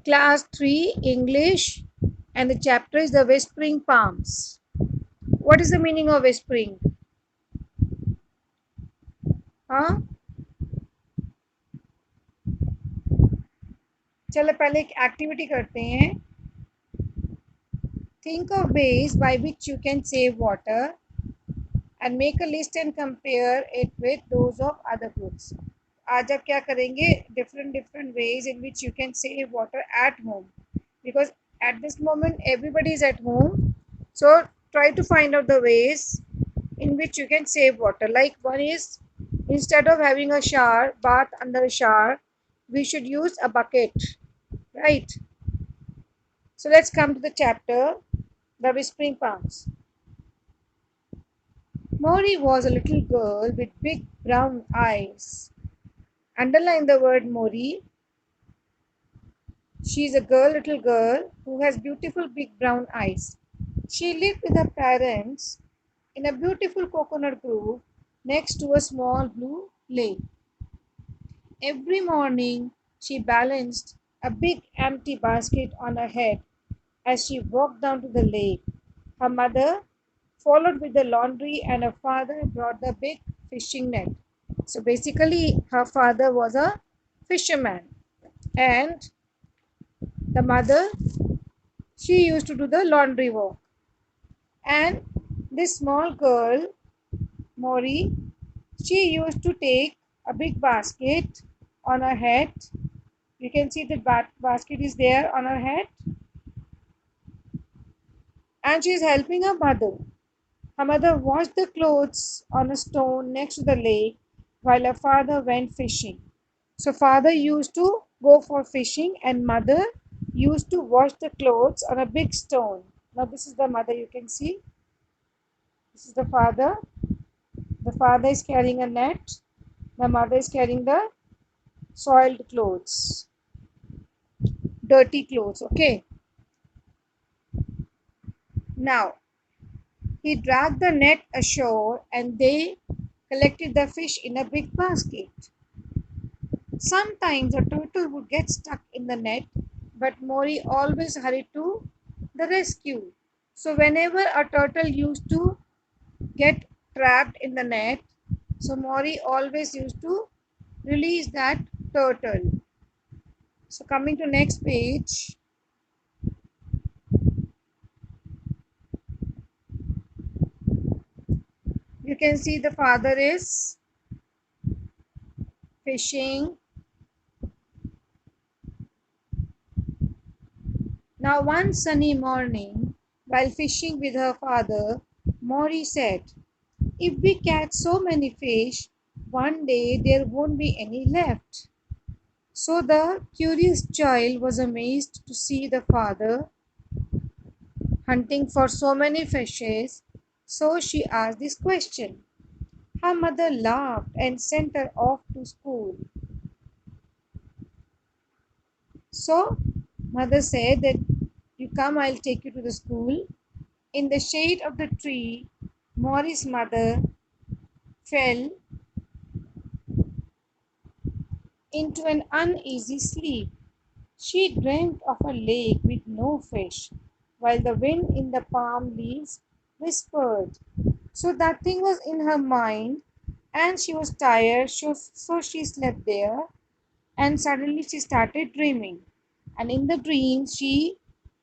Class 3 English, and the chapter is the Whispering Palms. What is the meaning of whispering? हाँ, चलो पहले एक activity करते हैं. Think of ways by which you can save water and make a list and compare it with those of other groups. आज आप क्या करेंगे? Different ways in which you can save water at home, because at this moment everybody is at home. So try to find out the ways in which you can save water. Like one is, instead of having a shower bath under a shower, we should use a bucket, right? So let's come to the chapter, the Whispering Palms. Mori was a little girl with big brown eyes. Underline the word Mori. She is a little girl who has beautiful big brown eyes. She lived with her parents in a beautiful coconut grove next to a small blue lake. Every morning she balanced a big empty basket on her head as she walked down to the lake. Her mother followed with the laundry, and her father brought the big fishing net. So basically, her father was a fisherman, and the mother, she used to do the laundry work. And this small girl, Mori, she used to take a big basket on her head. You can see the basket is there on her head, and she is helping her mother. Her mother washed the clothes on a stone next to the lake while her father went fishing. So father used to go for fishing and mother used to wash the clothes on a big stone. Now this is the mother, you can see. This is the father. The father is carrying a net. The mother is carrying the soiled clothes, dirty clothes. Okay. Now he dragged the net ashore and they collected the fish in a big basket. Sometimes a turtle would get stuck in the net, but Mori always hurried to the rescue. So whenever a turtle used to get trapped in the net, so Mori always used to release that turtle. So coming to next page, you can see the father is fishing. Now one sunny morning, while fishing with her father, Mori said, "If we catch so many fish, one day there won't be any left." So the curious child was amazed to see the father hunting for so many fishes. So she asked this question. Her mother laughed and sent her off to school. So mother said that you come, I'll take you to the school. In the shade of the tree, Mori's mother fell into an uneasy sleep. She dreamt of a lake with no fish, while the wind in the palm leaves whispered. So that thing was in her mind, and she was tired, so she slept there, and suddenly she started dreaming. And in the dream, she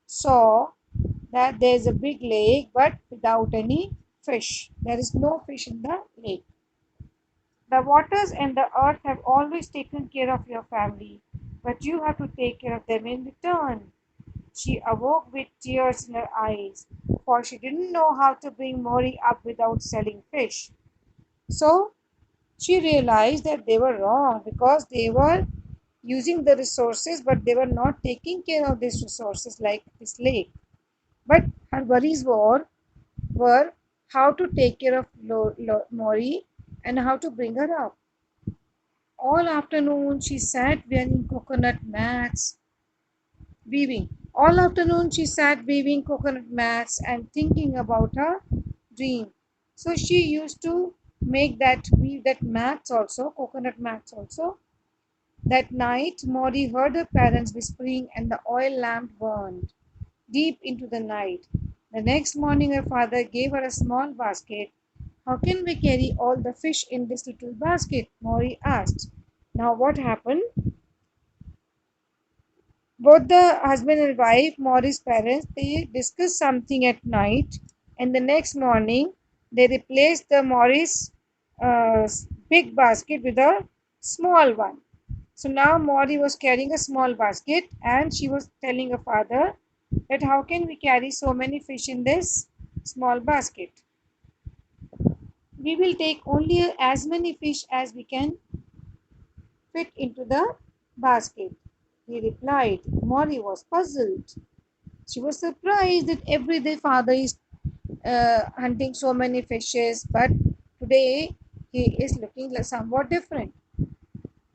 saw that there is a big lake but without any fish. There is no fish in the lake. The waters and the earth have always taken care of your family, but you have to take care of them in return. She awoke with tears in her eyes, for she didn't know how to bring Mori up without selling fish. So she realized that they were wrong because they were using the resources, but they were not taking care of these resources like this lake. But her worries were how to take care of Mori and how to bring her up. All afternoon she sat wearing coconut mats, weaving. All afternoon she sat weaving coconut mats and thinking about her dream. So she used to weave that mats also, coconut mats also. That night, Maury heard her parents whispering, and the oil lamp burned deep into the night. The next morning, her father gave her a small basket. How can we carry all the fish in this little basket? Maury asked. Now, what happened? Both the husband and wife, Maury's parents, they discussed something at night, and the next morning, they replaced the Maury's big basket with a small one. So now Maury was carrying a small basket, and she was telling her father that how can we carry so many fish in this small basket? We will take only as many fish as we can fit into the basket. He replied. Maury was puzzled. She was surprised that every day father is hunting so many fishes, but today he is looking like somewhat different.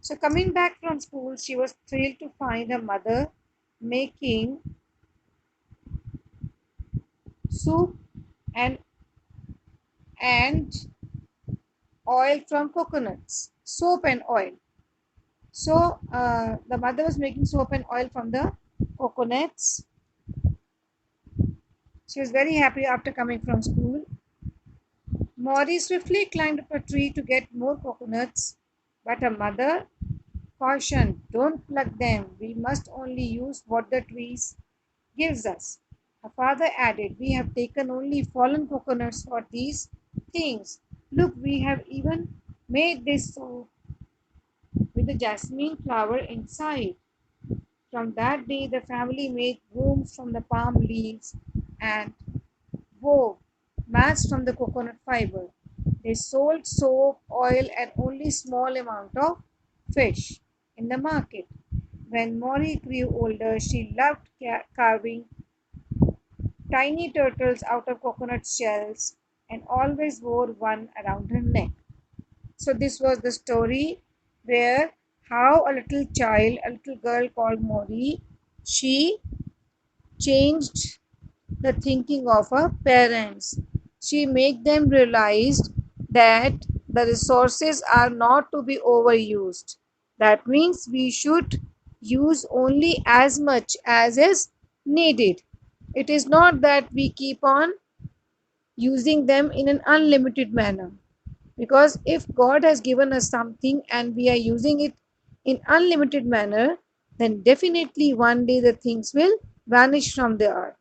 So coming back from school, she was thrilled to find her mother making soup and and oil from coconuts, soap and oil. So the mother was making soap and oil from the coconuts. She was very happy after coming from school. Maury swiftly climbed up a tree to get more coconuts, but her mother cautioned, "Don't pluck them. We must only use what the trees gives us." Her father added, "We have taken only fallen coconuts for these things. Look, we have even made this soap with the jasmine flower inside." From that day, the family made brooms from the palm leaves and wove mats from the coconut fiber. They sold soap, oil, and only small amount of fish in the market. When Mori grew older, she loved carving tiny turtles out of coconut shells and always wore one around her neck. So this was the story where how a little child, a little girl called Mori, she changed the thinking of her parents. She made them realize that the resources are not to be overused. That means we should use only as much as is needed. It is not that we keep on using them in an unlimited manner. Because if God has given us something and we are using it in unlimited manner, then definitely one day the things will vanish from the earth.